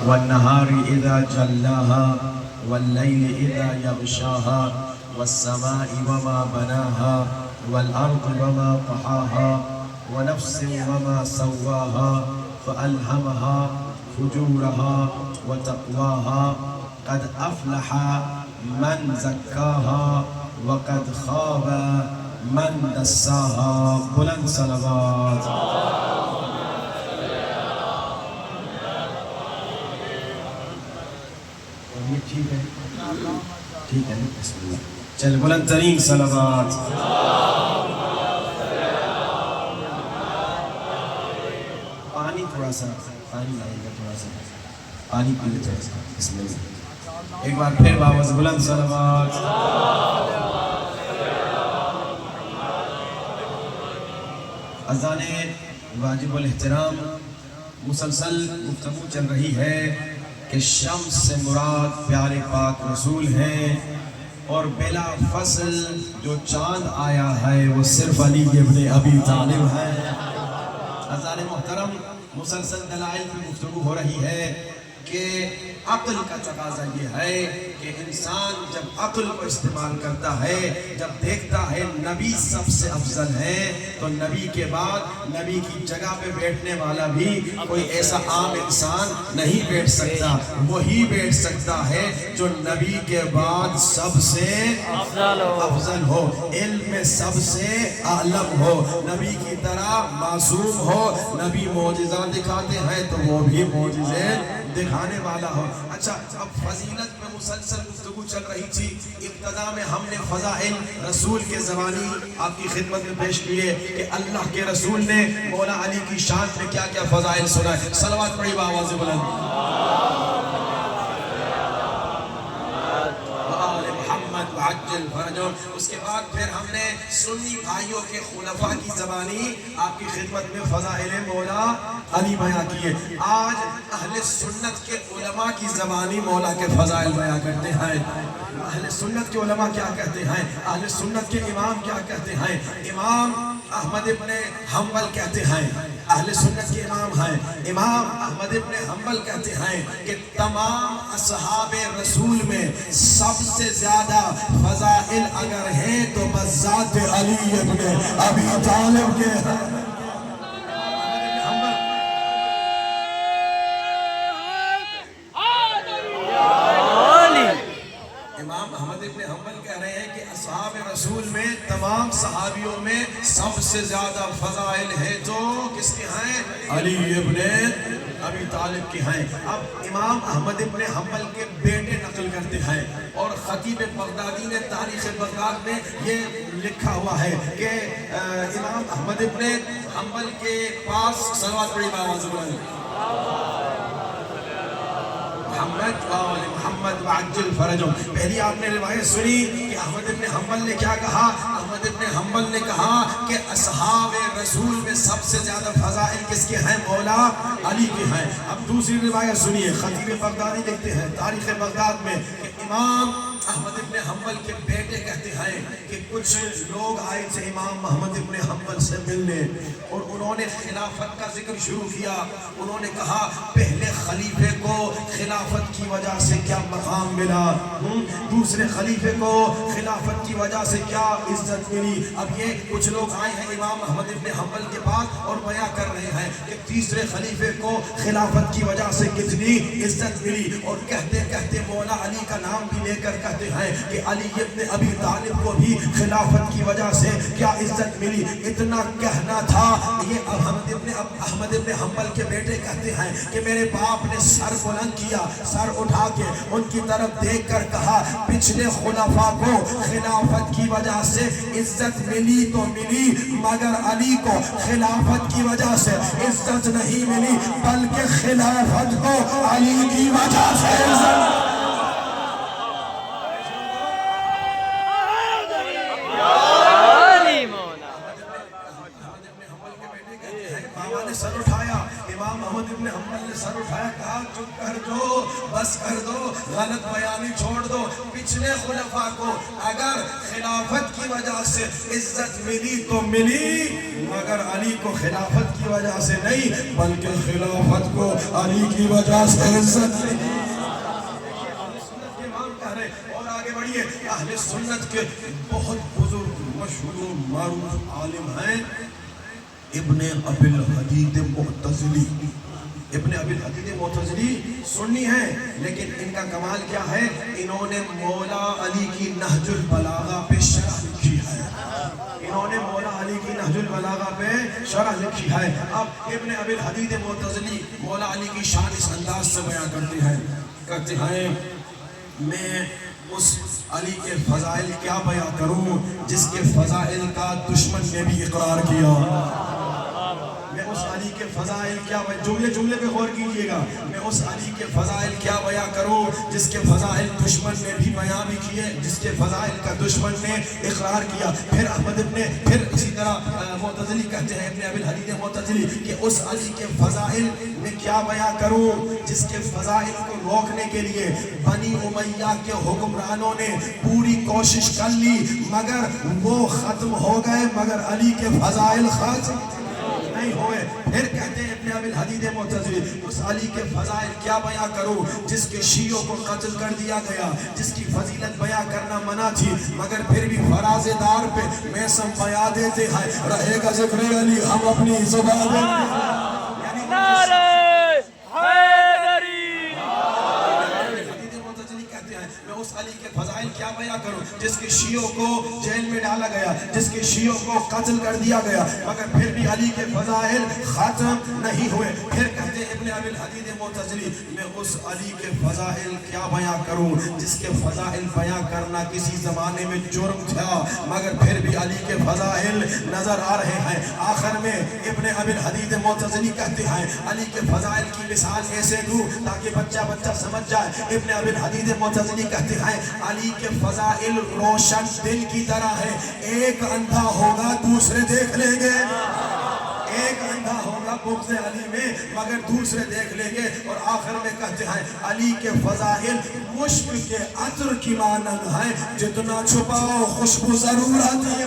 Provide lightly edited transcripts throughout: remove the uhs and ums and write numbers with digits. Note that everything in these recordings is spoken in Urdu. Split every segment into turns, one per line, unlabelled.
والنهار إذا جلاها والليل إذا يغشاها والسماء وما بناها والأرض وما طحاها ونفس وما سواها فألهمها فجورها وتقواها قد أفلح من زكاها وقد خاب من دساها. بلند صلوات. ٹھیک ہے ٹھیک ہے بسم اللہ. چل بلند ترین صلوات. پانی تھوڑا سا پانی لائے گا تھوڑا سا پانی پی لے تھوڑا سا. بسم اللہ. ایک بار پھر باوز بلند صلوات. اذان واجب الاحترام مسلسل گفتگو چل رہی ہے کہ شمس سے مراد پیارے پاک رسول ہیں اور بلا فصل جو چاند آیا ہے وہ صرف علی ابن ابی طالب ہے. اذان محترم مسلسل دلائل کی گفتگو ہو رہی ہے کہ عقل کا تقاضا یہ ہے کہ انسان جب عقل کو استعمال کرتا ہے، جب دیکھتا ہے نبی سب سے افضل ہے، تو نبی کے بعد نبی کی جگہ پہ بیٹھنے والا بھی کوئی ایسا عام انسان نہیں بیٹھ سکتا. وہی بیٹھ سکتا ہے جو نبی کے بعد سب سے افضل ہو، علم میں سب سے اعلم ہو، نبی کی طرح معصوم ہو. نبی معجزہ دکھاتے ہیں تو وہ بھی معجزے دکھانے والا ہو. اچھا، اب فضیلت میں مسلسل گفتگو چل رہی تھی. ابتدا میں ہم نے فضائل رسول کے زبانی آپ کی خدمت میں پیش کیے کہ اللہ کے رسول نے مولا علی کی شان میں کیا کیا فضائل سنائے. صلوات پڑھی بآواز بلند. عجل فرجوں. اس کے بعد پھر ہم نے سنی بھائیوں کے خلفاء کی زبانی آپ کی خدمت میں فضائل مولا علی بیان کیے. آج اہل سنت کے علماء کی زبانی مولا کے فضائل بیان کرتے ہیں. اہل سنت کے علماء کیا کہتے ہیں، اہل سنت کے امام کیا کہتے ہیں. امام احمد ابن حنبل کہتے ہیں، اہل سنت کے امام ہیں، امام احمد ابن حنبل کہتے ہیں کہ تمام اصحاب رسول میں سب سے زیادہ فضائل اگر ہیں تو بس ذات علی ابن ابی طالب کے ہیں. امام احمد ابن حنبل کہہ رہے ہیں کہ اصحاب رسول میں تمام صحابیوں میں سب سے زیادہ فضائل ہیں تو کس کے ہیں؟ علی ابن ابی طالب کے ہیں. اب امام احمد ابن حنبل کے بیٹے نقل کرتے ہیں اور خطیب بغدادی نے تاریخ بغداد میں یہ لکھا ہوا ہے کہ امام احمد ابن حنبل کے پاس صلوات پڑھی بآواز بلند. محمد وعجل فرجوں. پہلی آپ نے روایت سنی کہ احمد ابن حنبل نے کیا کہا. احمد ابن حنبل نے کہا کہ اصحاب رسول میں سب سے زیادہ فضائل کس کے ہیں؟ مولا علی کے ہیں. اب دوسری روایت سنیے. خطیب بغدادی لکھتے ہیں تاریخ بغداد میں کہ امام احمد ابن حنبل کے بیٹے کہتے ہیں کہ کچھ لوگ آئے تھے امام احمد ابن حنبل سے ملنے اور انہوں نے خلافت کا ذکر شروع کیا. انہوں نے کہا پہلے خلیفے کو خلافت کی وجہ سے کیا مقام ملا، دوسرے خلیفے کو خلافت کی وجہ سے کیا عزت ملی. اب یہ کچھ لوگ آئے ہیں امام احمد ابن حنبل کے پاس اور بیان کر رہے ہیں کہ تیسرے خلیفے کو خلافت کی وجہ سے کتنی عزت ملی. اور کہتے کہتے مولا علی کا نام بھی لے کر کہتے ہیں کہ علی ابن ابی طالب کو بھی خلافت کی وجہ سے کیا عزت ملی. اتنا کہنا تھا. یہ احمد ابن حنبل کے بیٹے کہتے ہیں کہ میرے باپ نے سر بلند کیا، سر اٹھا کے ان کی طرف دیکھ کر کہا پچھلے خلفاء کو خلافت کی وجہ سے عزت ملی تو ملی مگر علی کو خلافت کی وجہ سے عزت نہیں ملی بلکہ خلافت کو علی کی وجہ سے عزت. سر اٹھایا امام احمد ابن حنبل نے سر اٹھایا کہا چپ کر دو، بس کر دو، غلط بیانی چھوڑ دو. پچھلے خلفاء کو اگر خلافت کی وجہ سے عزت ملی تو ملی، مگر علی کو خلافت کی وجہ سے نہیں بلکہ خلافت کو علی کی وجہ سے عزت ملی. اور آگے بڑھئے. اہل سنت کے بہت بزرگ مشہور معروف عالم ہیں ابن ابی الحدید معتزلی. ابن ابی الحدید معتزلی سنی ہیں، لیکن ان کا کمال کیا ہے، انہوں نے مولا علی کی نہج البلاغہ پہ شرح لکھی ہے. انہوں نے مولا علی کی نہج البلاغہ پہ شرح لکھی ہے. اب ابن ابی الحدید معتزلی مولا علی کی شان اس انداز سے بیان کرتے ہیں میں اس علی کے فضائل کیا بیان کروں جس کے فضائل کا دشمن نے بھی اقرار کیا. میں اس علی کے فضائل کیا جملے پہ غور کیجئے گا. میں اس علی کے فضائل کیا بیان کروں جس کے فضائل دشمن نے بھی بیان بھی کیے، جس کے فضائل کا دشمن نے اقرار کیا. پھر اسی طرح معتزلی کہتے ہیں ابن ابی الحدید معتزلی کہ اس علی کے فضائل میں کیا بیان کروں جس کے فضائل کو روکنے کے لیے بنی امیہ کے حکمرانوں نے پوری کوشش کر لی مگر وہ ختم ہو گئے، مگر علی کے فضائل ختم نہیں ہوئے. پھر کہتے ہیں ابن ابی الحدید معتزلی اس علی کے فضائل کیا بیان کروں جس کے شیعوں کو قتل کر دیا گیا، جس کی فضیلت بیان کرنا منع تھی مگر پھر بھی فراز دار پہ میسم بیان دیتے ہیں رہے گا ذکر علی ہم اپنی زبان یعنی نعرہ حیدری. میں اس علی کے فضائل کیا بیان کروں جس کے شیعوں کو جیل میں ڈالا گیا، جس کے شیعوں کو قتل کر دیا گیا مگر پھر بھی علی کے فضائل ختم نہیں ہوئے. پھر کہتے ہیں ابن ابی الحدید معتزلی میں اس علی کے فضائل کیا بیان کروں جس کے فضائل بیان کرنا کسی زمانے میں جرم تھا مگر پھر بھی علی کے فضائل نظر آ رہے ہیں. آخر میں ابن ابی الحدید معتزلی کہتے ہیں علی کے فضائل کی مثال ایسے دوں تاکہ بچہ سمجھ جائے. ابن ابی الحدید معتزلی کہتے ہیں علی کے فضائل روشن دل کی طرح ہے، ایک اندھا ہوگا دوسرے دیکھ لیں گے، ایک اندھا ہوگا بغض علی میں مگر دوسرے دیکھ لیں گے. اور آخر میں کہتے ہیں علی کے فضائل مشک کے عطر کی مانند ہیں، جتنا چھپاؤ خوشبو ضرور آتی ہے.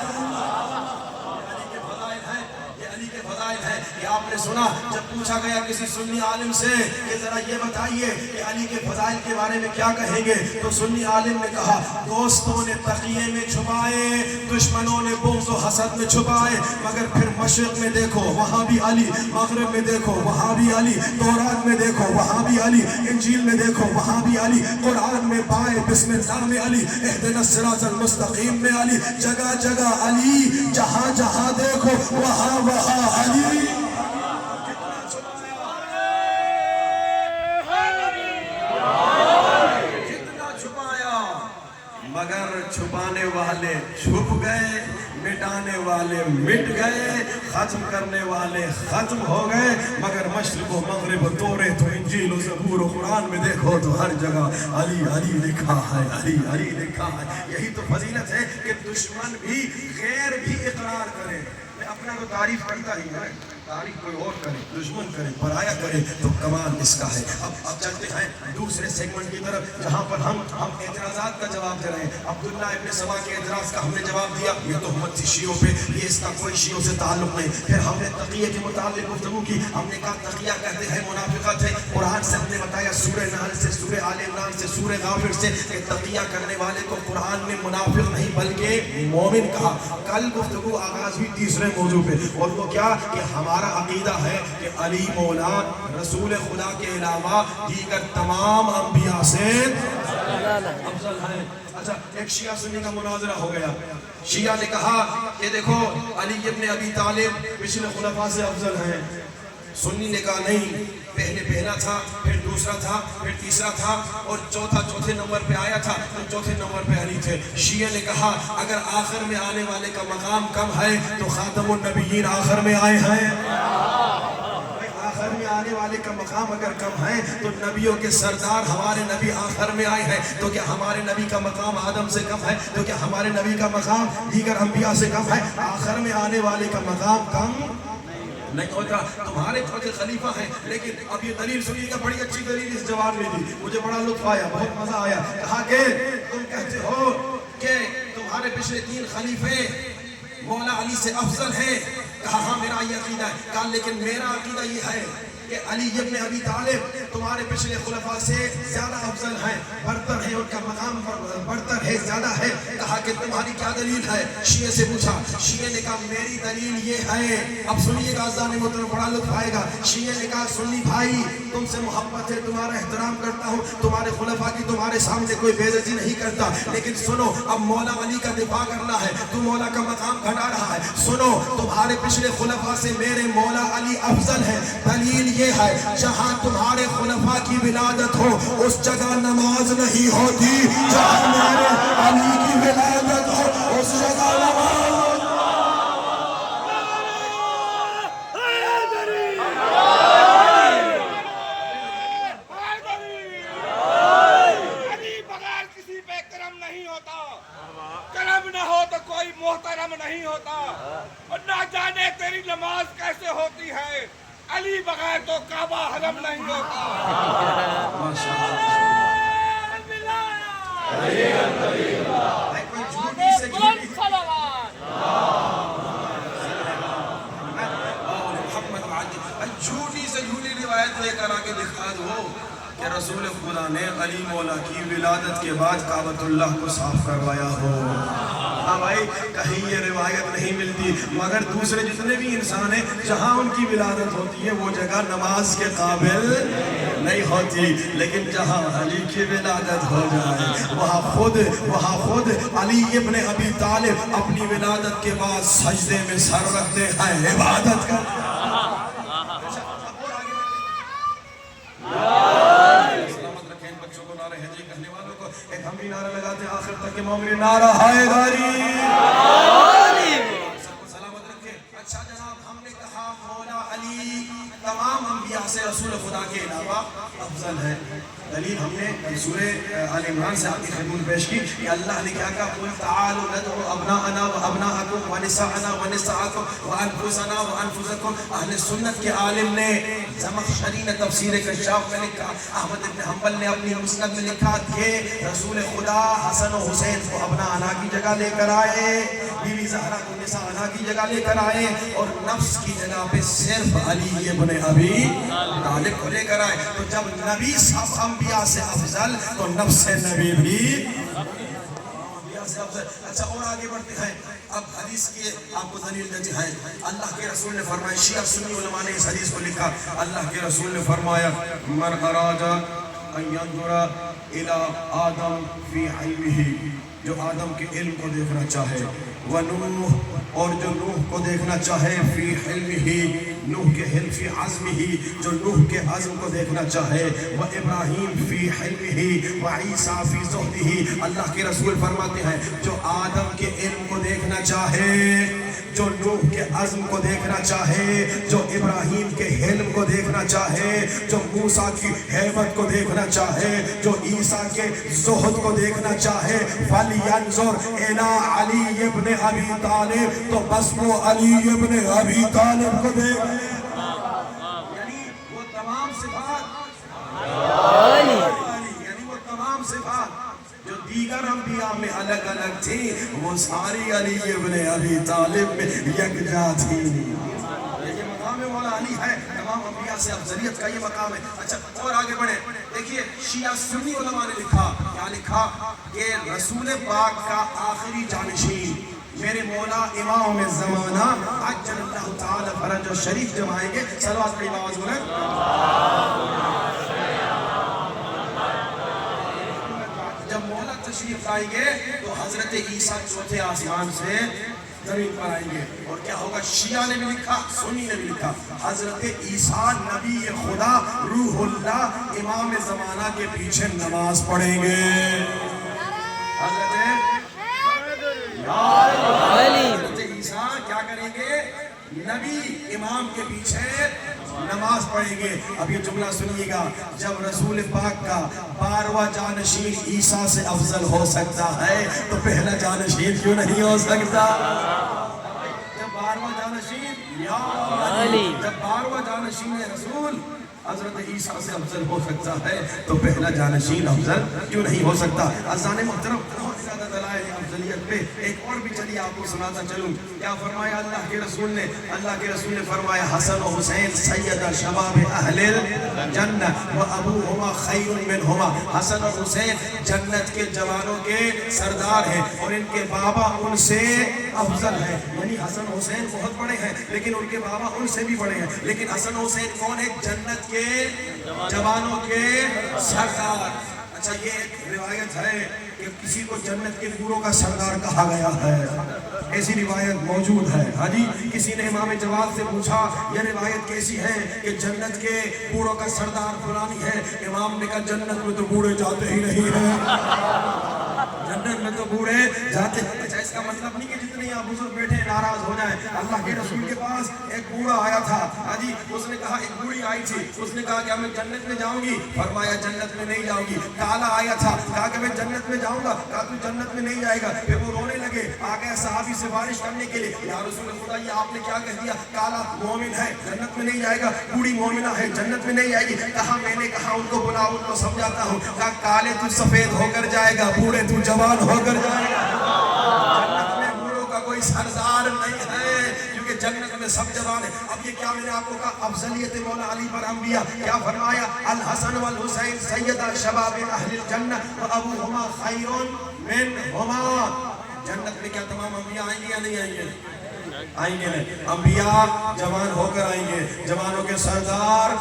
آپ نے سنا جب پوچھا گیا کسی سنی عالم سے کہ ذرا یہ بتائیے کہ علی کے فضائل کے بارے میں کیا کہیں گے، تو سنی عالم نے کہا دوستوں نے تقیے میں چھپائے، دشمنوں نے بغض و حسد میں چھپائے مگر پھر مشرق میں دیکھو وہاں بھی علی، مغرب میں دیکھو وہاں بھی علی، تورات میں دیکھو وہاں بھی علی، انجیل میں دیکھو وہاں بھی علی، قرآن میں بائیں بسم اللہ میں علی، اہدنا الصراط المستقیم میں علی، جگہ جگہ علی، جہاں جہاں دیکھو وہاں وہاں علی. مگر چھپانے والے چھپ گئے، مٹانے والے مٹ گئے، ختم کرنے والے ختم ہو گئے مگر مشرق و مغرب و توریت و انجیل و زبور و قرآن میں دیکھو تو ہر جگہ علی علی لکھا ہے، علی علی لکھا ہے. یہی تو فضیلت ہے کہ دشمن بھی غیر بھی اقرار کرے. میں اپنا تو تعریف کرتا ہی ہے، تعریف کوئی اور کرے، دشمن کرے، پرایا کرے تو کمال اس کا ہے. اب چلتے ہیں دوسرے سیگمنٹ کی طرف جہاں پر ہم اعتراضات کا جواب دے رہے ہیں. عبداللہ ابن سبا کے اعتراض کا ہم نے جواب دیا، یہ تہمت تھی شیعوں پہ، یہ اس کا کوئی شیعوں سے تعلق نہیں. پھر ہم نے تقیہ کے متعلق گفتگو کی، ہم نے کہا تقیہ کہتے ہیں منافقت ہے. قرآن سے ہم نے بتایا سورہ نحل سے، سورہ آل عمران سے، سورہ غافر سے کہ تقیہ کرنے والے کو قرآن نے منافق نہیں بلکہ مومن کہا. کل گفتگو آغاز ہوئی تیسرے موضوع پہ اور وہ کیا کہ ہمارا عقیدہ ہے کہ علی مولا رسول خدا کے علاوہ دیگر تمام انبیاء سے افضل ہیں. اچھا ایک شیعہ سنی کا مناظرہ ہو گیا. شیعہ نے کہا کہ دیکھو علی ابن ابی طالب پچھلے خلفاء سے افضل ہیں. سنی نے کہا نہیں، پہلا تھا، پھر دوسرا تھا، پھر تیسرا تھا اور چوتھے نمبر پہ آیا تھا تو چوتھے نمبر پہ علی تھے. شیعہ نے کہا اگر آخر میں آنے والے کا مقام کم ہے تو خاتم النبیین آخر میں آئے ہیں. آخر میں آنے والے کا مقام اگر کم ہے تو نبیوں کے سردار ہمارے نبی آخر میں آئے ہیں، تو کیا ہمارے نبی کا مقام آدم سے کم ہے؟ تو کیا ہمارے نبی کا مقام دیگر انبیاء سے کم ہے؟ آخر میں آنے والے کا مقام کم نہیں ہوتا تمہارے چوتھے خلیفہ ہیں. لیکن اب یہ دلیل سنیے گا, بڑی اچھی دلیل اس جواب میں دی, مجھے بڑا لطف آیا, بہت مزہ آیا. کہا کہ تم کہتے ہو کہ تمہارے پچھلے 3 خلیفے مولا علی سے افضل ہیں. کہا ہاں میرا یہ عقیدہ ہے. کہا لیکن میرا عقیدہ یہ ہے کہ علی ابن ابی طالب تمہارے پچھلے خلفاء سے زیادہ افضل ہیں, برتر ہے, ان کا مقام برتر ہے, زیادہ ہے. کہا کہ تمہاری کیا دلیل ہے؟ شیعہ سے پوچھا. شیعہ نے کہا میری دلیل یہ ہے. اب سنیے گا اذان محترم, بڑا لطف آئے گا. شیعہ نے کہا سنی بھائی تم سے محبت ہے, تمہارا احترام کرتا ہوں, تمہارے خلفاء کی تمہارے سامنے کوئی بے عزتی نہیں کرتا, لیکن سنو اب مولا علی کا دفاع کرنا ہے, تو مولا کا مقام گھٹا رہا ہے. سنو تمہارے پچھلے خلفاء سے میرے مولا علی افضل ہے. دلیل یہ ہے جہاں تمہارے خلفاء کی ولادت ہو اس جگہ نماز نہیں ہوتی, جہاں میرے علی کی ولادت ہو اس جگہ نماز ہوتی.
علی بغیر کسی پہ کرم نہیں ہوتا, کرم نہ ہو تو کوئی محترم نہیں ہوتا, اور نہ جانے تیری نماز کیسے ہوتی ہے. علی بغیر تو کعبہ حرم نہیں ہوتا.
جھوٹی سے جھوٹی روایت لے کر آگے دکھا دو کہ رسول خدا نے علی مولا کی ولادت کے بعد کعبۃ اللہ کو صاف کروایا ہو. ہاں بھائی کہیں یہ روایت نہیں ملتی, مگر دوسرے جتنے بھی انسان ہیں جہاں ان کی ولادت ہوتی ہے وہ جگہ نماز کے قابل نہیں ہوتی, لیکن جہاں علی کی ولادت ہو جائے وہاں خود علی ابن ابی طالب اپنی ولادت کے بعد سجدے میں سر رکھتے ہیں, عبادت کرتے ہیں. سلامت رکھیں بچوں کو, نعرہ حیدری کہنے والوں کو. ایک ہم بھی نعرہ لگاتے ہیں آخر تک کہ مومن نعرہ حیدری. سب کو سلامت رکھیں. اچھا جناب, ہم نے کہا مولا علی تمام انبیاء سے رسول خدا کے علاوہ افضل ہے. دلیل ہم نے سورہ آل عمران سے آتی خدمت پیش کی کہ اللہ نے کیا کہا قُلْ تَعَالُوا نَدْعُوا أَبْنَاءَنَا وَأَبْنَاءَكُمْ وَنِسَاءَنَا وَنِسَاءَكُمْ وَأَنفُسَنَا وَأَنفُسَكُمْ. اہل سنت کے عالم نے زمخشری نے تفسیر کشاف میں لکھا, احمد بن حنبل نے اپنی مسند میں لکھا کہ رسول خدا حسن و حسین کو ابناء کی جگہ لے کر آئے, بیوی زہرا کو نساء کی جگہ لے کر آئے, اور نفس کی جگہ پہ صرف علی ابن ابی طالب کو لے کر آئے. تو جب نبی سب انبیاء سے افضل تو نفس نبی بھی انبیاء سے افضل. اچھا اور آگے بڑھتے ہیں. اب حدیث کی آپ کو دلیل دیتے ہیں. اللہ کے رسول نے فرمایا, شیعہ سنی علماء نے اس حدیث کو لکھا, اللہ کے رسول نے فرمایا من اراد ان ينظر الى آدم فی علمہ, جو آدم کے علم کو دیکھنا چاہے, ونوح, اور جو نوح کو دیکھنا چاہے, فی حلمہ, نوح کے حلم, فی عزمہ, جو نوح کے عزم کو دیکھنا چاہے, وابراہیم فی حلمہ, وعیسیٰ فی زہدہ. اللہ کے رسول فرماتے ہیں جو آدم کے علم کو دیکھنا چاہے, جو نوح کے عزم کو دیکھنا چاہے, جو ابراہیم کے حلم کو دیکھنا چاہے, جو موسیٰ کی حیبت کو دیکھنا چاہے, جو عیسیٰ کے زہد کو دیکھنا چاہے, فَلْيَنْظُرْ إِلَىٰ عَلِيِّ ابْنِ أَبِي طَالِبٍ, تو بس وہ علی ابن ابی طالب کو دیکھ. یعنی وہ تمام صفات, یعنی وہ تمام صفات جو دیگر انبیاء میں الگ الگ تھی وہ ساری علی ابن ابی طالب میں یکجا تھی. یہ مقام مولا علی ہے, تمام انبیاء سے افضلیت کا یہ مقام ہے. اچھا اور آگے بڑھیں. دیکھیے شیعہ سنی علماء نے لکھا, کیا لکھا کہ رسول پاک کا آخری جانشین میرے مولا امام الزمانہ عجل اللہ تعالی فرج و شریف جب آئیں گے, صلوات کی آواز بلند, جب مولا تشریف آئیں گے تو حضرت عیسیٰ چوتھے آسمان سے زمین پر آئیں گے. اور کیا ہوگا؟ شیعہ نے بھی لکھا, سنی نے بھی لکھا, حضرت عیسیٰ نبی خدا روح اللہ امام زمانہ کے پیچھے نماز پڑھیں گے. حضرت عیسیٰ کیا کریں گے؟ نبی امام کے پیچھے نماز پڑھیں گے. اب یہ جملہ سنیے گا, جب رسول پاک کا 12واں جانشین عیسیٰ سے افضل ہو سکتا ہے تو پہلا جانشین کیوں نہیں ہو سکتا؟ جب 12واں جانشین یا علی. جب 12واں جانشین رسول حضرت عیسیٰ سے افضل ہو سکتا ہے تو پہلا جانشین افضل کیوں نہیں ہو سکتا؟ عزیزان محترم بہت زیادہ دلائل افضلیت پہ ایک اور بھی چلیے آپ کو سناتا چلوں. کیا فرمایا اللہ کے رسول نے؟ اللہ کے رسول نے فرمایا حسن و حسین سید شباب اہل الجنہ و ابوہما خیر منہما. حسن اور حسین جنت کے جوانوں کے سردار ہیں اور ان کے بابا ان سے افضل ہیں. یعنی حسن حسین بہت بڑے ہیں لیکن ان کے بابا ان سے بھی بڑے ہیں. لیکن حسن حسین کون ہے؟ جنت کے جوانوں کے سردار. اچھا یہ ایک روایت ہے کہ کسی کو جنت کے بوڑھوں کا سردار کہا گیا ہے. ایسی روایت موجود ہے. ہاں جی کسی نے امام جواد سے پوچھا یہ روایت کیسی ہے کہ جنت کے بوڑھوں کا سردار فلانی ہے؟ امام نے کہا جنت میں تو بوڑھے جاتے ہی نہیں ہیں. جنت میں تو بوڑھے جاتے ہیں. اچھا اس کا مطلب نہیں کہ جتنے آپ بزرگ بیٹھے ناراض ہو جائیں. اللہ کے رسول کے پاس ایک بوڑھا آیا تھا. ہاں جی اس نے کہا ایک بوڑھی آئی تھی. اس نے کہا کہ میں جنت میں جاؤں گی. فرمایا جنت میں نہیں جاؤں گی. کالا آیا تھا. کہا کہ میں جنت میں جاؤں گا. کہا تو جنت میں نہیں جائے گا. پھر وہ رونے لگے. آ گئے صحابی سفارش کرنے کے لیے. یا رسول خدا یہ آپ نے کیا کہہ دیا؟ کالا مومن ہے جنت میں نہیں جائے گا. بوڑھی مومنہ ہے جنت میں نہیں جائے گی. کہا میں نے کہا ان کو بلاؤ ان کو سمجھاتا ہوں. کہا کالے تو سفید ہو کر جائے گا بوڑھے تو جوان ہو کر جائے گا. جنت میں بوڑھوں کا کوئی سردار نہیں ہے کیونکہ جنت میں سب جوان ہیں. اب یہ کیا میں نے آپ کو کہا افضلیت مولا علی پر انبیاء. کیا فرمایا؟ الحسن والحسین سیدہ شباب اہل الجنہ و ابوہما خیر منہما. جنت میں کیا تمام انبیاء آئیں گے یا نہیں آئیں گے؟ آئیں گے نہیں. انبیاء جوان ہو کر آئیں گے. جوانوں کے سردار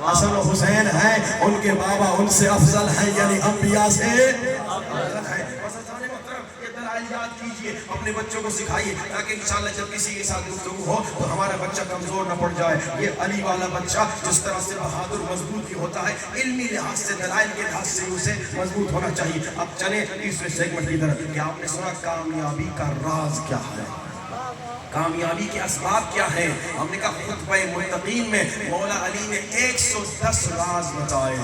حسن و حسین ہیں. ان کے بابا ان سے افضل ہیں یعنی انبیاء سے افضل ہیں. یاد کیجئے اپنے بچوں کو سکھائیے تاکہ انشاءاللہ جب کسی کے ساتھ گفتگو ہو تو ہمارا بچہ کمزور نہ پڑ جائے. یہ علی والا بچہ جس طرح سے بہادر مضبوط بھی ہوتا ہے علمی لحاظ سے دلائل کے لحاظ سے اسے مضبوط ہونا چاہیے. اب چلیں تیسرے سیگمنٹ کی طرف. کہ آپ نے سنا کامیابی کا راز کیا ہے؟ کامیابی کے اسباب کیا ہیں؟ ہم نے کہا خطبہ متقین میں مولا علی نے 110 راز بتائے.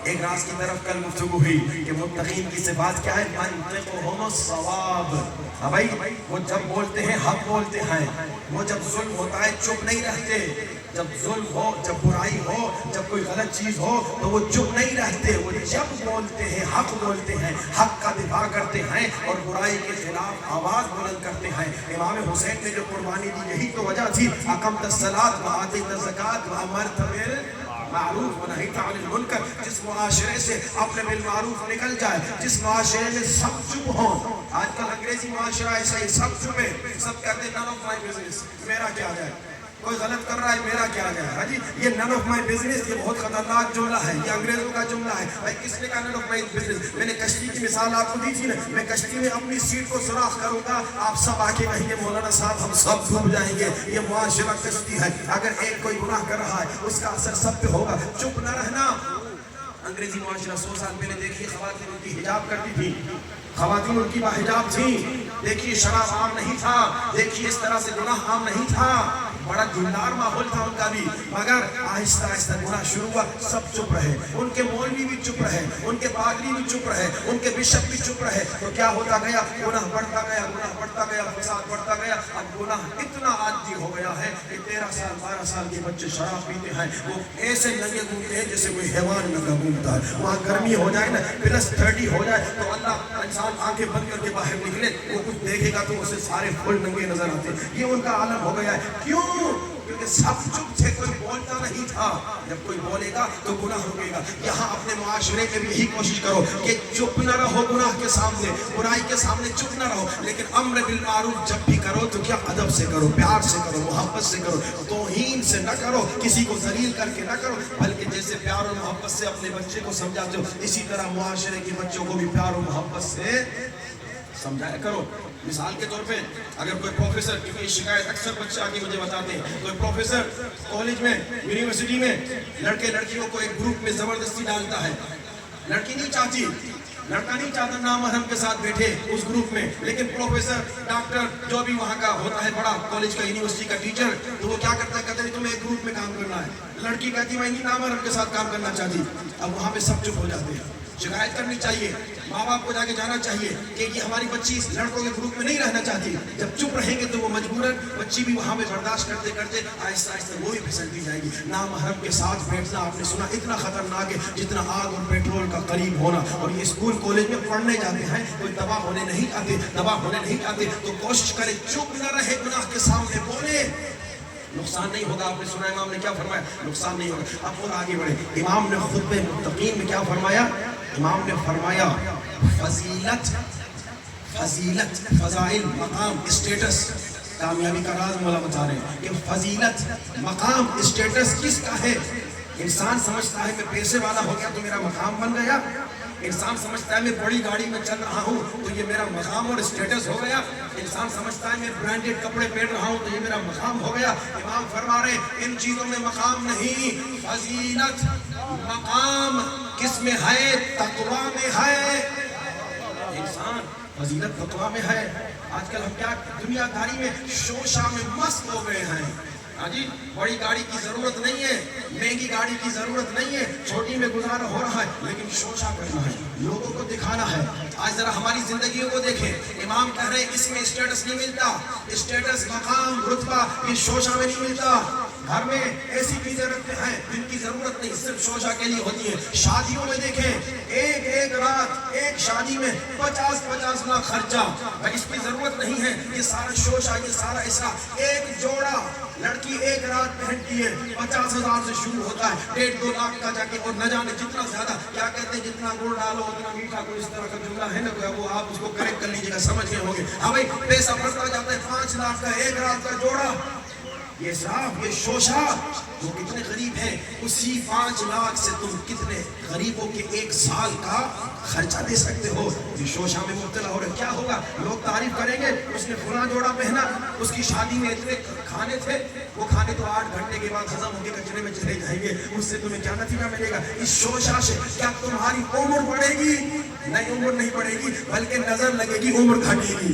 ایک راز کی طرف کل گفتگو ہوئی کہ متقین کی صفات کیا ہے؟ منطقہم الصواب. ہاں بھائی وہ جب بولتے ہیں حق بولتے ہیں. وہ جب ظلم ہوتا ہے چپ نہیں رہتے. جب ظلم ہو جب برائی ہو جب کوئی غلط چیز ہو تو وہ چپ نہیں رہتے. وہ جب بولتے ہیں حق بولتے ہیں حق کا دفاع کرتے ہیں اور برائی کے خلاف آواز بلند کرتے ہیں. امام حسین نے جو قربانی دی یہی تو وجہ تھی. اقمت الصلاۃ وآتیت الزکاۃ وامرت بالمعروف ونہیت عن المنکر. جس معاشرے سے امر بالمعروف نکل جائے جس معاشرے میں سب چپ ہوں. آج کل انگریزی معاشرہ ایسا ہی سب چپ ہے. سب کہتے ہیں none of my business. میرا کیا جائے. کوئی غلط کر رہا ہے میرا کیا جائے. ہاں جی یہ none of my business یہ بہت خطرناک جملہ ہے. یہ انگریزوں کا جملہ ہے. بھائی کس نے کہا none of my business؟ میں نے کشتی کی مثال آپ کو دی تھی نا. میں کشتی میں اپنی سیٹ کو سوراخ کروں گا آپ سب آ کے کہیں گے مولانا صاحب ہم سب ڈوب جائیں گے. یہ معاشرہ کشتی ہے. اگر ایک کوئی گناہ کر رہا ہے اس کا اثر سب پہ ہوگا. چپ نہ رہنا. انگریزی معاشرہ 100 سال پہلے دیکھیے خواتین ان کی حجاب کرتی تھی. خواتین ان کی باحجاب تھیں. دیکھیے شراب عام نہیں تھا. دیکھیے اس طرح سے گناہ عام نہیں تھا. بڑا دیندار ماحول تھا ان کا بھی. مگر آہستہ آہستہ گناہ شروع ہوا. سب چپ رہے. ان کے مولوی بھی چپ رہے. ان کے پادری بھی چپ رہے. ان کے بشپ بھی چپ رہے. تو کیا ہوتا گیا؟ گناہ بڑھتا گیا. گناہ بڑھتا گیا. فساد بڑھتا گیا. اب گناہ اتنا عادی ہو گیا ہے کہ 13 سال 12 سال کے بچے شراب پیتے ہیں. وہ ایسے ننگے گھومتے ہیں جیسے کوئی حیوان ننگا گھومتا ہے. وہاں گرمی ہو جائے نا +30 ہو جائے تو اللہ انسان آنکھیں بند کر کے باہر نکلے وہ کچھ دیکھے گا تو اسے سارے پھول ننگے نظر آتے ہیں. یہ ان کا عالم ہو گیا ہے. کیوں؟ کیونکہ سب چپ تھے. کوئی بولتا نہیں تھا. جب کوئی بولے گا تو گناہ ہوگے گا. یہاں اپنے معاشرے میں بھی یہی کوشش کرو کہ چپ نہ رہو. گناہ کے سامنے برائی کے سامنے چپ نہ رہو. لیکن امر بالمعروف جب بھی کرو تو کیا ادب سے کرو پیار سے کرو محبت سے کرو. توہین سے نہ کرو. کسی کو ذلیل کر کے نہ کرو. بلکہ جیسے پیار اور محبت سے اپنے بچے کو سمجھاتے ہو اسی طرح معاشرے کے بچوں کو بھی پیار اور محبت سے سمجھایا کرو. مثال کے طور پہ اگر کوئی پروفیسر کیونکہ شکایت اکثر بچے آگے مجھے بتاتے ہیں کوئی پروفیسر کالج میں یونیورسٹی میں لڑکے لڑکیوں کو ایک گروپ میں زبردستی ڈالتا ہے. لڑکی نہیں چاہتی لڑکا نہیں چاہتا نامحرم کے ساتھ بیٹھے اس گروپ میں. لیکن پروفیسر ڈاکٹر جو بھی وہاں کا ہوتا ہے بڑا کالج کا یونیورسٹی کا ٹیچر تو وہ کیا کرتا ہے کہتے ہیں تمہیں ایک گروپ میں کام کرنا ہے. لڑکی کہتی میں نہیں نامحرم کے ساتھ کام کرنا چاہتی. اب وہاں پہ سب چپ ہو جاتے ہیں. شکایت کرنی چاہیے، ماں باپ کو جا کے جانا چاہیے کہ یہ ہماری بچی اس لڑکوں کے گروپ میں نہیں رہنا چاہتی. جب چپ رہیں گے تو وہ مجبوراً بچی بھی وہاں پہ برداشت کرتے کرتے آہستہ آہستہ وہ بھی پھسلتی جائے گی. نامحرم کے ساتھ بیٹھنا آپ نے سنا اتنا خطرناک ہے جتنا آگ اور پیٹرول کا قریب ہونا. اور یہ اسکول کالج میں پڑھنے جاتے ہیں، کوئی تباہ ہونے نہیں آتے تو کوشش کرے چپ نہ رہے، گناہ کے سامنے بولے. نقصان نہیں ہوگا. آپ نے سنا امام نے کیا فرمایا؟ نقصان نہیں ہوگا. اب اور آگے بڑھے. امام نے خطبہ متقین میں کیا فرمایا؟ امام نے فرمایا فضیلت، فضائل، مقام، اسٹیٹس. کامیابی کا راز مولا بتا رہے ہیں کہ فضیلت، مقام، اسٹیٹس کس کا ہے؟ انسان سمجھتا ہے میں پیسے والا ہو گیا تو میرا مقام بن گیا. انسان سمجھتا ہے میں بڑی گاڑی میں چل رہا ہوں تو یہ میرا مقام اور اسٹیٹس ہو گیا. انسان سمجھتا ہے میں برانڈڈ کپڑے پہن رہا ہوں تو یہ میرا مقام ہو گیا. امام فرما رہے ہیں ان چیزوں میں مقام نہیں. فضیلت، مقام کس میں ہے؟ تقویٰ میں ہے. انسان فضیلت تقویٰ میں ہے. آج کل ہم کیا دنیا داری میں شوشہ میں مست ہو گئے ہیں. ہاں جی، بڑی گاڑی کی ضرورت نہیں ہے، مہنگی گاڑی کی ضرورت نہیں ہے، چھوٹی میں گزارا ہو رہا ہے، لیکن شوشہ کرنا ہے، لوگوں کو دکھانا ہے. آج ذرا ہماری زندگیوں کو دیکھیں. امام کہہ رہے ہیں اس میں اسٹیٹس نہیں ملتا. اسٹیٹس، مقام، رتبہ یہ شوشہ میں نہیں ملتا. گھر میں ایسی چیزیں رکھتے ہیں جن کی ضرورت نہیں، صرف شوشہ کے لیے ہوتی ہے. شادیوں میں دیکھیں ایک رات ایک شادی میں 50 لاکھ خرچہ. بھائی اس کی ضرورت نہیں ہے. یہ سارا شوشہ، یہ سارا ایسا. ایک جوڑا لڑکی ایک رات پہنتی ہے 50,000 سے شروع ہوتا ہے، 1.5-2 لاکھ کا جا کے. اور نہ جانے جتنا زیادہ کیا کہتے ہیں جتنا گڑ ڈالو اتنا میٹھا، کوئی اس طرح کا جملہ ہے نا، وہ آپ اس کو کریکٹ کر لیجیے گا، سمجھ گئے ہوں گے. ہاں بھائی پیسہ بڑھتا جاتا ہے. 5 لاکھ کا ایک رات کا جوڑا. یہ صاحب یہ شوشہ وہ کتنے غریب ہیں. اسی 5 لاکھ سے تم کتنے غریبوں کے 1 سال کا خرچہ دے سکتے ہو. یہ شوشہ میں مبتلا ہو رہے. کیا ہوگا؟ لوگ تعریف کریں گے اس نے فلاں جوڑا پہنا، اس کی شادی میں اتنے کھانے تھے، وہ کھانے تو 8 گھنٹے کے بعد ہضم ہو کے کچرے میں چلے جائیں گے. اس سے تمہیں کیا نتیجہ ملے گا؟ اس شوشہ سے کیا تمہاری عمر بڑھے گی؟ نہیں، عمر نہیں بڑھے گی بلکہ نظر لگے گی، عمر گھٹے گی.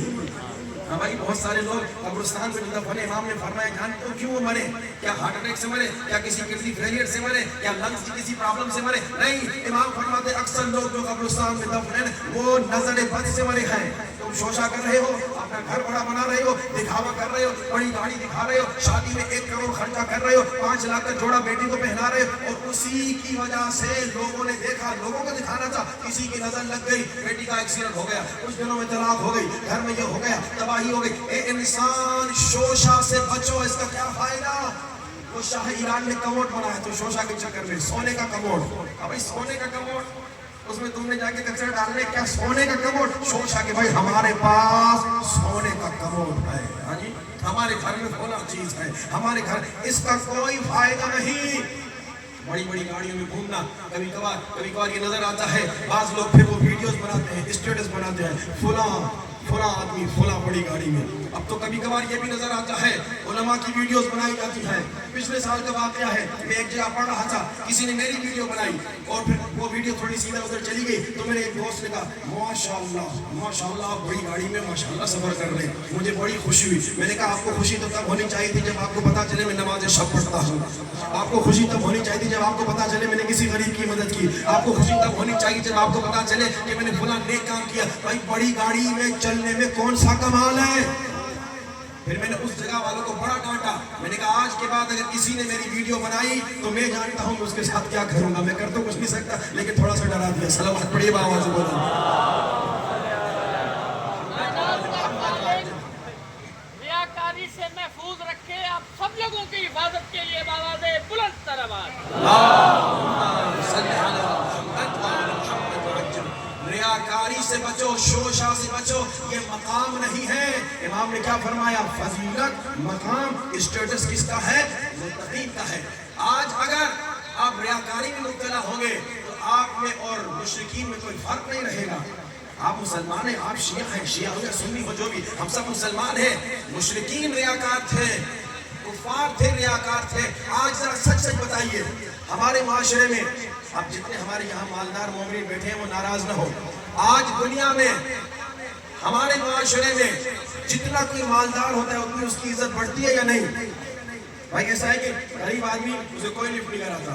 ہاں بھائی بہت سارے لوگ قبرستان میں جب بنے، امام نے فرمایا جانتے ہو کیوں وہ مرے؟ کیا ہارٹ اٹیک سے مرے؟ کیا کسی کڈنی فیلئر سے مرے؟ کیا لنگس کی کسی پرابلم سے مرے؟ نہیں. امام فرماتے اکثر لوگ جو قبرستان میں دفن ہیں وہ نظر بد سے مرے ہیں. تم شوشہ کر رہے ہو، اپنا گھر بڑا بنا رہے ہو، دکھاوا کر رہے ہو، بڑی گاڑی دکھا رہے ہو، شادی میں 1 کروڑ خرچہ کر رہے ہو، 5 لاکھ کا جوڑا بیٹی کو پہنا رہے ہو، اور اسی کی وجہ سے لوگوں نے دیکھا، لوگوں کو دکھانا تھا، کسی کی نظر لگ گئی، بیٹی کا ایکسیڈنٹ ہو گیا، کچھ دنوں میں طلاق ہو گئی، گھر میں یہ ہو گیا، تباہی ہو گئی. اے انسان شوشہ سے بچو. اس کا کیا فائدہ؟ وہ شاہ ایران نے کموڈ بنایا تو شوشہ کے چکر میں، سونے کا کموڈ. اب سونے کا کموڈ اس میں تم نے جا کے کچرا ڈالنے، کیا سونے کا کموڈ؟ شوشہ کے. بھائی ہمارے پاس سونے کا کموڈ ہے. ہاں جی، ہمارے گھر میں فلاں چیز ہے، ہمارے گھر. اس کا کوئی فائدہ نہیں. بڑی بڑی گاڑیوں میں گھومنا کبھی کبھار یہ نظر آتا ہے. بعض لوگ پھر وہ ویڈیوز بناتے ہیں، اسٹیٹس بناتے ہیں، فلاں آدمی فلاں بڑی گاڑی میں. اب تو کبھی کبھار یہ بھی نظر آتا ہے علماء کی ویڈیوز بنائی جاتی ہیں. پچھلے سال کا واقعہ ہے، میں ایک جگہ پڑھ رہا تھا، کسی نے میری ویڈیو بنائی اور پھر وہ ویڈیو تھوڑی سی ادھر ادھر چلی گئی تو میرے ایک دوست نے کہا ماشاءاللہ آپ بڑی گاڑی میں ماشاءاللہ سفر کر رہے ہیں. مجھے بڑی خوشی ہوئی. میں نے کہا آپ کو خوشی تو تب ہونی چاہیے تھی جب آپ کو پتا چلے میں نماز شب پڑھتا ہوں. آپ کو خوشی تب ہونی چاہیے تھی جب آپ کو پتا چلے میں نے کسی غریب کی مدد کی. آپ کو خوشی تب ہونی چاہیے جب آپ کو پتا چلے کہ میں نے فلاں نیک کام کیا. بھائی بڑی گاڑی میں چلنے میں کون سا کمال ہے؟ پھر میں نے اس جگہ والوں کو بڑا ڈانٹا. میں نے کہا آج کے بعد اگر کسی نے میری ویڈیو بنائی تو میں جانتا ہوں اس کے ساتھ کیا کروں گا. میں کر تو کچھ نہیں سکتا لیکن تھوڑا سا ڈرا دیا. صلوات پڑھیے آواز سے بولو.
ریاکاری سے محفوظ رکھے آپ سب لوگوں کی حفاظت کے لیے آواز بلند تر آواز.
ریاکاری سے بچو، شوشہ سے بچو. یہ مقام نہیں ہے. امام نے کیا فرمایا؟ فضیلت، مقام، اسٹیٹس کس کا ہے؟ متقین کا ہے. آج اگر آپ ریاکاری میں مبتلا ہوں گے تو آپ میں اور مشرکین میں کوئی فرق نہیں رہے گا. آپ مسلمان ہیں، آپ شیعہ ہیں، شیعہ ہو یا سنی ہو جو بھی، ہم سب مسلمان ہیں. مشرکین ریاکار تھے، کفار تھے، ریاکار تھے. آج ذرا سچ سچ بتائیے ہمارے معاشرے میں، اب جتنے ہمارے یہاں مالدار مومنین بیٹھے ہیں وہ ناراض نہ ہو. آج دنیا میں ہمارے معاشرے میں جتنا کوئی مالدار ہوتا ہے اتنی اس کی عزت بڑھتی ہے یا نہیں؟ بھائی ایسا ہے کہ غریب آدمی اسے کوئی لفٹ نہیں کراتا.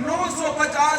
950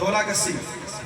2,80,000।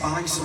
500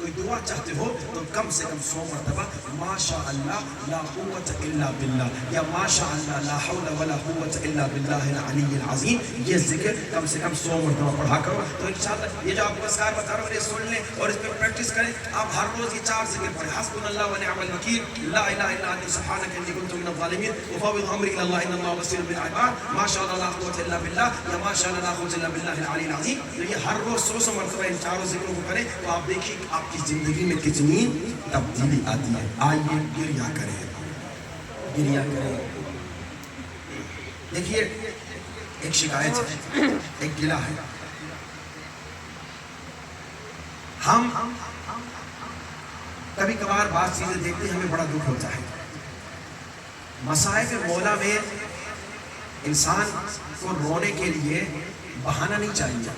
کوئی دعا چاہتے ہو تو کم سے کم 100 مرتبہ ماشاء اللہ لا قوت الا باللہ یا ماشاء اللہ لا حول ولا قوت الا باللہ العلی العظیم، یہ ذکر کم سے کم 100 مرتبہ پڑھا کرو. تو انشاءاللہ یہ جو آپ کو اذکار بتا رہا ہوں یہ سن لیں اور اس پہ پریکٹس کریں. آپ ہر روز یہ 4 ذکر پڑھیں. حسبنا اللہ ونعم الوکیل، لا الہ الا انت سبحانک انی کنت من الظالمین، افوض امری الی اللہ ان اللہ بصیر بالعباد، ماشاء اللہ لا قوت الا باللہ یا ماشاء اللہ لا قوت الا باللہ العلی العظیم. تو یہ ہر روز 100 مرتبہ ان 4 ذکروں کو کریں تو آپ دیکھیے آپ کی زندگی میں کتنی تبدیلی آتی ہے. آئیے گریا کریں، گریا کریں. دیکھیے ایک شکایت ہے، ایک گلہ ہے. ہم کبھی کبھار بعض چیزیں دیکھتے ہیں ہمیں بڑا دکھ ہوتا ہے. مصائب مولا میں انسان کو رونے کے لیے بہانہ نہیں چاہیے.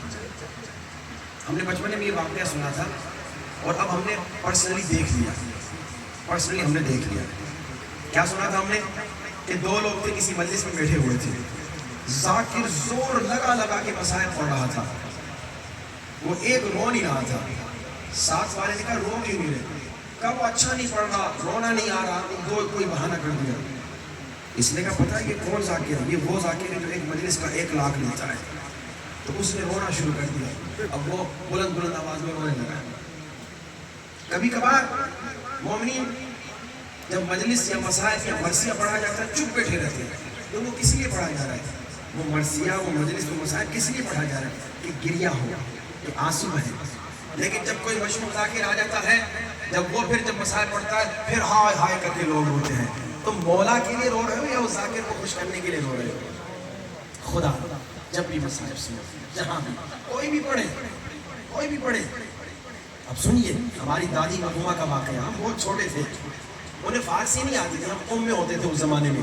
ہم نے بچپن میں یہ واقعہ سنا تھا اور اب ہم نے پرسنلی دیکھ لیا. ہم نے دیکھ لیا. کیا سنا تھا ہم نے کہ 2 لوگ تھے کسی مجلس میں بیٹھے ہوئے تھے. ذاکر زور لگا کے مسائل پڑھ رہا تھا. وہ ایک رو نہیں رہا تھا. ساتھ والے نے کہا رو کیوں نہیں رہے؟ کہا وہ اچھا نہیں پڑھ رہا، رونا نہیں آ رہا. کوئی بہانہ کر دیا. اس نے کہا پتہ ہے یہ کون ذاکر ہے؟ یہ وہ ذاکر ہے جو ایک مجلس کا 1 لاکھ لیتا ہے. تو اس نے رونا شروع کر دیا. اب وہ بلند آواز میں رونے لگا. کبھی کبھار مومنین جب مجلس یا مسائل یا مرثیہ پڑھا جاتا ہے چپ بیٹھے رہتے ہیں. تو وہ کس لیے پڑھا جا رہا ہے؟ وہ مرثیہ، وہ مجلس، وہ مسائل کس لیے پڑھا جا رہا ہے؟ کہ گریہ ہو، کہ آنسو بہے. لیکن جب کوئی مشہور ذاکر آ جاتا ہے، جب وہ پھر جب مسائل پڑھتا ہے پھر ہائے ہائے کر کے لوگ روتے ہیں. تم مولا کے لیے رو رہے ہو یا اس ذاکر کو خوش کرنے کے لیے رو رہے ہو؟ خدا جب بھی مسائل سنو، جہاں بھی کوئی بھی پڑھے. اب سنیے ہماری دادی مرحومہ کا واقعہ. ہم بہت چھوٹے تھے، انہیں فارسی نہیں آتی تھی. ہم میں ہوتے تھے اس زمانے میں.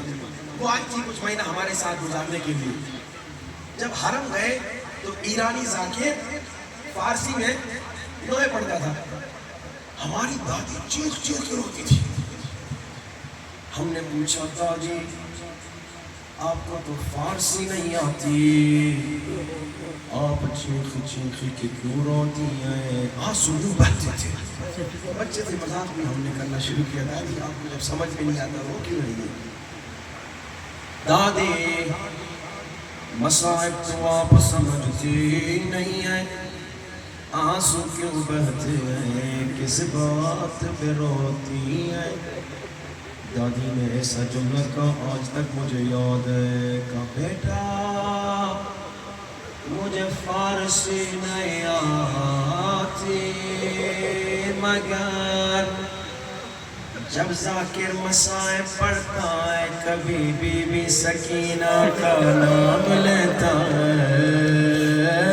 وہ آج تھی کچھ مہینہ ہمارے ساتھ گزارنے کے لیے. جب حرم گئے تو ایرانی ذاکر فارسی میں نوحے پڑھتا تھا. ہماری دادی چیخ کے روتی تھی. ہم نے پوچھا دادی آپ کو تو فارسی نہیں آتی، آپ چیخ کے کیوں روتی ہیں؟ آنسو بہتے تھے. بچے تھے، مذاق بھی ہم نے کرنا شروع کیا. دادی آپ کو جب سمجھ میں نہیں آتا رو کیوں رہی ہے؟ دادی مصائب تو آپ سمجھتی نہیں ہیں، آنسو کیوں بہتے ہیں، کس بات پہ روتی ہیں؟ دادی نے ایسا جملہ کہا آج تک مجھے یاد ہے. کہا بیٹا مجھے فارسی نہیں آتی، مگر جب ذاکر مسائل پڑھتا ہے کبھی بی بی سکینہ کا نام لیتا ہے،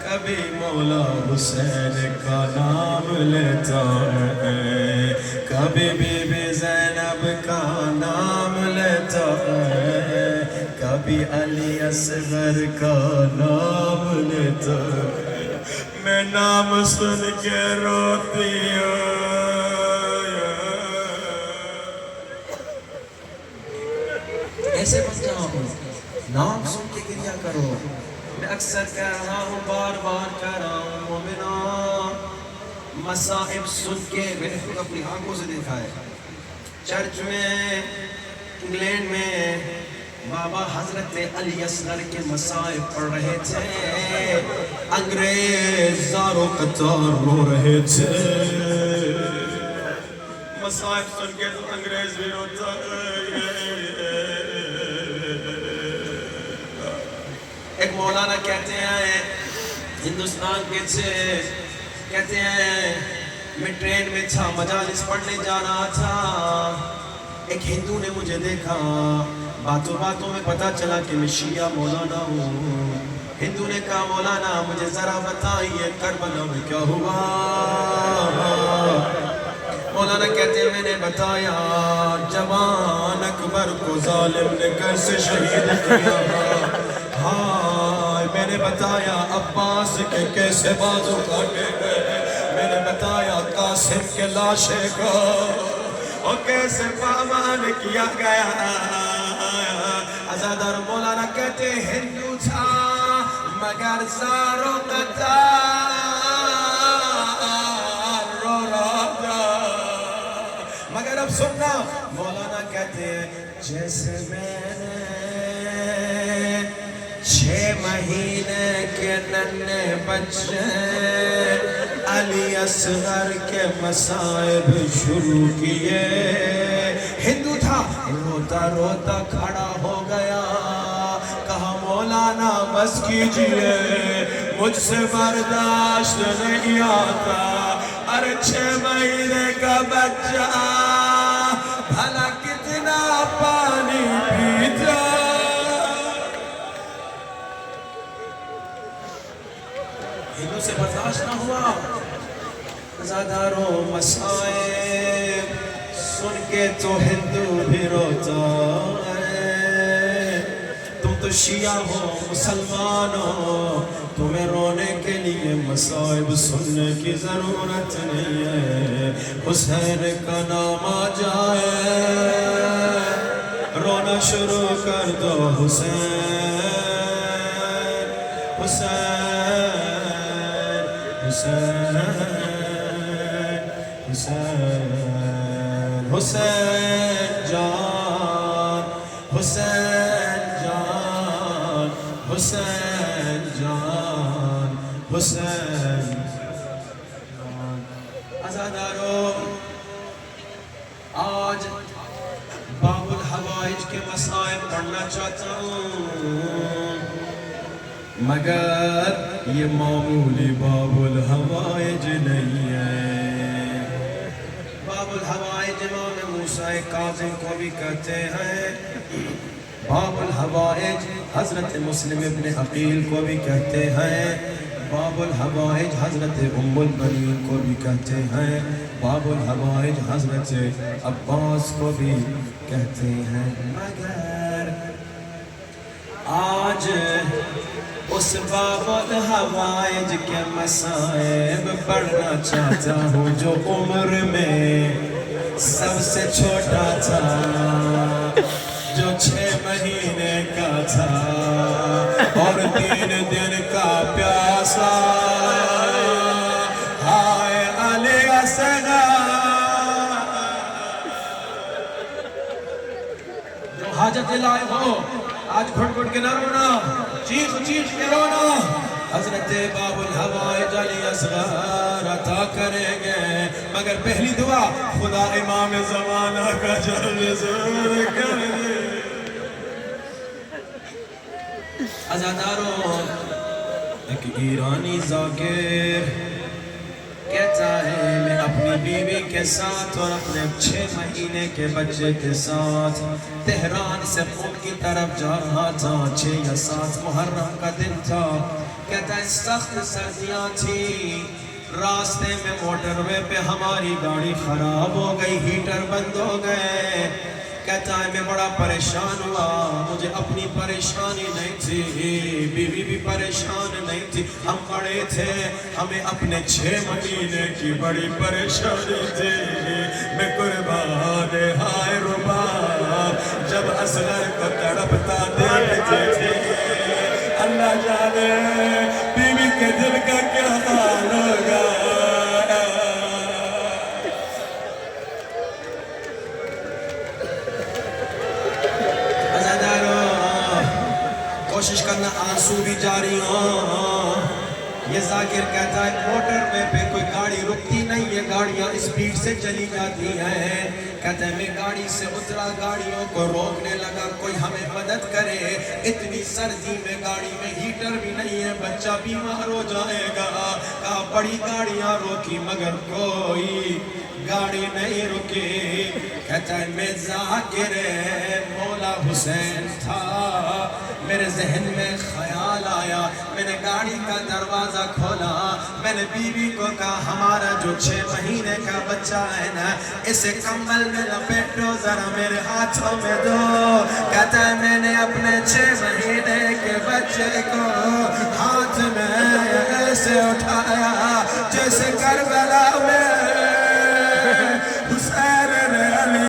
کبھی مولا حسین کا نام لیتا ہے، کبھی بی بی زینب کا نام لیتا ہے، کبھی علی اصغر کا نام لیتا ہے. میں نام سن کے روتی ہوں. ایسے بن جاؤ، نام سن کے گریہ کرو. میں اکثر کہہ رہا ہوں، بار کہہ رہا ہوں، مومنان مصائب سن کے میں نے خود اپنی آنکھوں سے دیکھا ہے. چرچ میں انگلینڈ میں بابا حضرت علی اصغر کے مسائب پڑھ رہے تھے. انگریز زاروں قطار رو رہے تھے. مسائب سن کے تو انگریز بھی روتا ہے. ایک مولانا کہتے ہیں ہندوستان کے تھے، کہتے ہیں میں ٹرین میں تھا، مجالس پڑھنے جا رہا تھا. ایک ہندو نے مجھے دیکھا، باتوں میں پتا چلا کہ میں شیعہ مولانا ہوں. ہندو نے کہا مولانا مجھے ذرا بتائیے کربلا میں کیا ہوا؟ مولانا کہتے ہیں میں نے بتایا جوان اکبر کو ظالم نے کیسے شہید کیا. ہاں میں نے بتایا عباس کے کیسے بازو کاٹے گئے. میں نے بتایا قاسم کے لاشے کو اور کیسے پامال کیا گیا. عزادار مولانا کہتے ہندو تھا مگر زاروں قطار سننا مولانا کہتے ہیں جیسے میں نے 6 مہینے کے ننھے بچے علی اصغر کے مصائب شروع کیے. ہندو تھا روتا روتا کھڑا ہو گیا کہا مولانا بس کیجئے مجھ سے برداشت نہیں آتا. ارے 6 مہینے کا بچہ بھلا کتنا پانی پیتا. ہندو سے برداشت نہ ہوا. عزاداروں مسائب سن کے تو ہندو بھی روتا ہے. تم تو شیعہ ہو مسلمان ہو تمہیں رونے کے لیے مصائب سننے کی ضرورت نہیں ہے. حسین کا نام آ جائے رونا شروع کر دو. حسین حسین حسین حسین حسین جان حسین جان حسین جان حسین جان. عزاداروں آج باب الحوائج کے مسائل پڑھنا چاہتا ہوں مگر یہ معمولی باب الحوائج نہیں ہے. باب الحوائج امام موسیٰ کاظم کو بھی کہتے ہیں. باب الحوائج حضرت مسلم ابن عقیل کو بھی کہتے ہیں. باب الحوائج حضرت ام البنین کو بھی کہتے ہیں. باب الحوائج حضرت عباس کو بھی کہتے ہیں. مگر آج اس باب الحوائج کے مصائب پڑھنا چاہتا ہوں جو عمر میں سب سے چھوٹا تھا, جو 6 مہینے کا تھا اور 3 دن کا پیاسا. ہائے علی اصغر جو حاجت لائے ہو آج گھٹ گھٹ کے نہ رونا, چیخ چیخ کے رونا. حضرت باب الحوائج علی اصغر عطا کریں گے مگر پہلی دعا خدا امام زمانہ کا جلد زور کر دے. عزاداروں ایک ایرانی ذاکر کہتا ہے میں اپنی بیوی کے ساتھ اور اپنے 6 مہینے کے بچے کے ساتھ تہران سے قم کی طرف جا رہا تھا. 6 یا 7 محرم کا دن تھا. کہتا ہے سخت سردیاں تھی. راستے میں موٹر وے پہ ہماری گاڑی خراب ہو گئی, ہیٹر بند ہو گئے. کہتا ہے میں بڑا پریشان ہوا. مجھے اپنی پریشانی نہیں تھی, بیوی بھی پریشان نہیں تھی, ہم بڑے تھے, ہمیں اپنے 6 مہینے کی بڑی پریشانی تھی. میں قربان ہائے رباب جب اصغر کو تڑپتا دیکھتے تھے. اللہ جانے بیوی کے دل کا کیا حال ہوگا. کوشش کرنا آنسو بھی جاری ہوں. یہ ذاکر کہتا ہے موٹر میں پہ کوئی گاڑی رکتی نہیں ہے, گاڑیاں اسپیڈ سے چلی جاتی ہیں. کہتا ہے میں گاڑی سے اترا, گاڑیوں کو روکنے لگا کوئی ہمیں مدد کرے. اتنی سردی میں گاڑی میں ہیٹر بھی نہیں ہے, بچہ بیمار ہو جائے گا. کہا بڑی گاڑیاں روکی مگر کوئی گاڑی نہیں رکی. کہتا ہے میں ذاکر مولا حسین تھا. میرے ذہن میں خیال آیا, میں نے گاڑی کا دروازہ کھولا, میں نے بیوی کو کہا ہمارا جو 6 مہینے کا بچہ ہے نا اسے کمبل میں لپیٹو ذرا میرے ہاتھوں میں دو. کہتا ہے میں نے اپنے 6 مہینے کے بچے کو ہاتھ میں ایسے اٹھایا جیسے کربلا میں